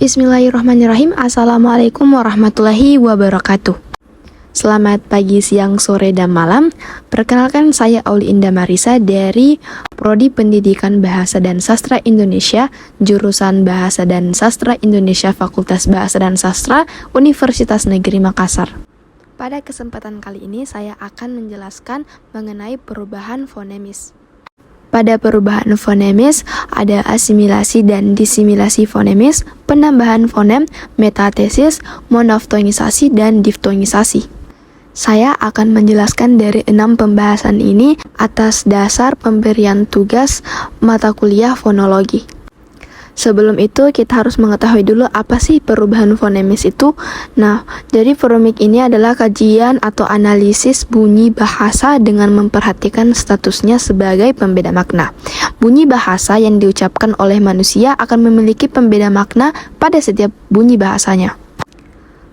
Bismillahirrahmanirrahim. Assalamualaikum warahmatullahi wabarakatuh. Selamat pagi, siang, sore, dan malam. Perkenalkan, saya Auli Indah Marisa dari Prodi Pendidikan Bahasa dan Sastra Indonesia, jurusan Bahasa dan Sastra Indonesia, Fakultas Bahasa dan Sastra, Universitas Negeri Makassar. Pada kesempatan kali ini, saya akan menjelaskan mengenai perubahan fonemis. Pada perubahan fonemis, ada asimilasi dan disimilasi fonemis, penambahan fonem, metatesis, monoftonisasi, dan diftonisasi. Saya akan menjelaskan dari 6 pembahasan ini atas dasar pemberian tugas mata kuliah fonologi. Sebelum itu, kita harus mengetahui dulu apa sih perubahan fonemis itu. Nah, jadi fonemik ini adalah kajian atau analisis bunyi bahasa dengan memperhatikan statusnya sebagai pembeda makna. Bunyi bahasa yang diucapkan oleh manusia akan memiliki pembeda makna pada setiap bunyi bahasanya.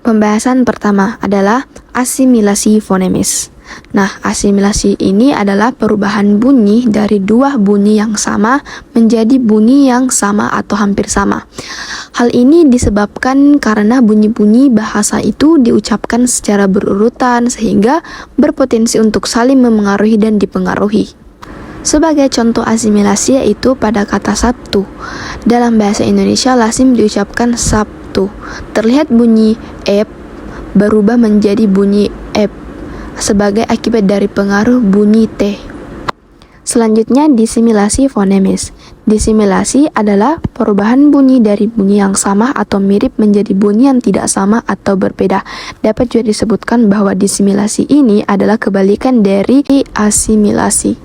Pembahasan pertama adalah asimilasi fonemis. Nah, asimilasi ini adalah perubahan bunyi dari dua bunyi yang sama menjadi bunyi yang sama atau hampir sama. Hal ini disebabkan karena bunyi-bunyi bahasa itu diucapkan secara berurutan sehingga berpotensi untuk saling memengaruhi dan dipengaruhi. Sebagai contoh asimilasi yaitu pada kata Sabtu. Dalam bahasa Indonesia, lazim diucapkan Sabtu. Terlihat bunyi ep berubah menjadi bunyi ep sebagai akibat dari pengaruh bunyi T. Selanjutnya, disimilasi fonemis. Disimilasi adalah perubahan bunyi dari bunyi yang sama atau mirip menjadi bunyi yang tidak sama atau berbeda. Dapat juga disebutkan bahwa disimilasi ini adalah kebalikan dari asimilasi.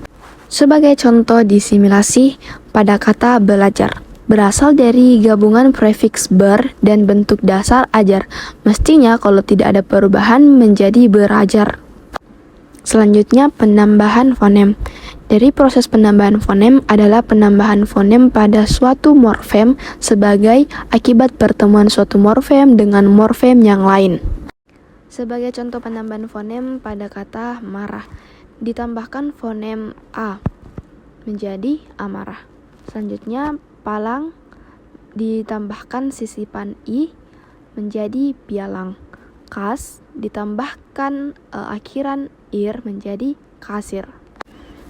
Sebagai contoh disimilasi pada kata belajar, berasal dari gabungan prefiks ber dan bentuk dasar ajar. Mestinya kalau tidak ada perubahan menjadi berajar. Selanjutnya, penambahan fonem. Dari proses penambahan fonem adalah penambahan fonem pada suatu morfem sebagai akibat pertemuan suatu morfem dengan morfem yang lain. Sebagai contoh penambahan fonem pada kata marah, ditambahkan fonem a menjadi amarah. Selanjutnya, palang ditambahkan sisipan i menjadi pialang. Kas ditambahkan akhiran ir menjadi kasir.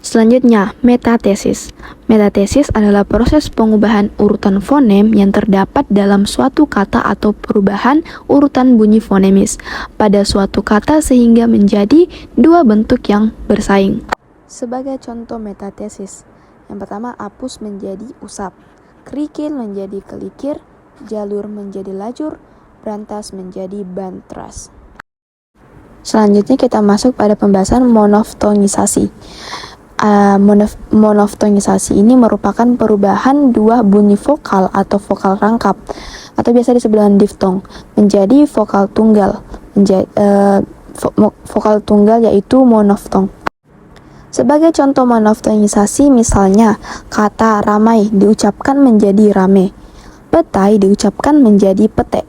Selanjutnya, metatesis. Metatesis adalah proses pengubahan urutan fonem yang terdapat dalam suatu kata atau perubahan urutan bunyi fonemis pada suatu kata sehingga menjadi dua bentuk yang bersaing. Sebagai contoh metatesis, yang pertama, apus menjadi usap, kerikil menjadi kelikir, jalur menjadi lajur, berantas menjadi bantras. Selanjutnya kita masuk pada pembahasan monoftonisasi. Monoftonisasi ini merupakan perubahan dua bunyi vokal atau vokal rangkap atau biasa disebut dengan diftong menjadi vokal tunggal. Vokal tunggal yaitu monoftong. Sebagai contoh monoftonisasi, misalnya kata ramai diucapkan menjadi rame, petai diucapkan menjadi pete.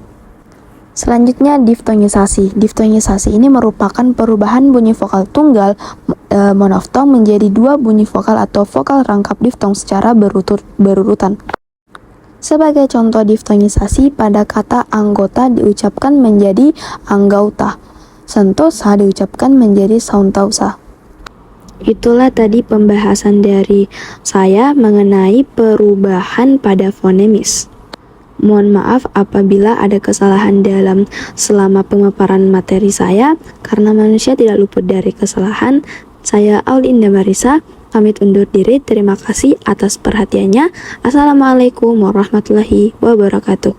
Selanjutnya, diftonisasi. Diftonisasi ini merupakan perubahan bunyi vokal tunggal monoftong menjadi dua bunyi vokal atau vokal rangkap diftong secara berurutan. Sebagai contoh diftonisasi, pada kata anggota diucapkan menjadi anggauta, sentosa diucapkan menjadi sauntausa. Itulah tadi pembahasan dari saya mengenai perubahan pada fonemis. Mohon maaf apabila ada kesalahan selama pemaparan materi saya, karena manusia tidak luput dari kesalahan. Saya Auli Indah Marisa, pamit undur diri. Terima kasih atas perhatiannya. Assalamualaikum warahmatullahi wabarakatuh.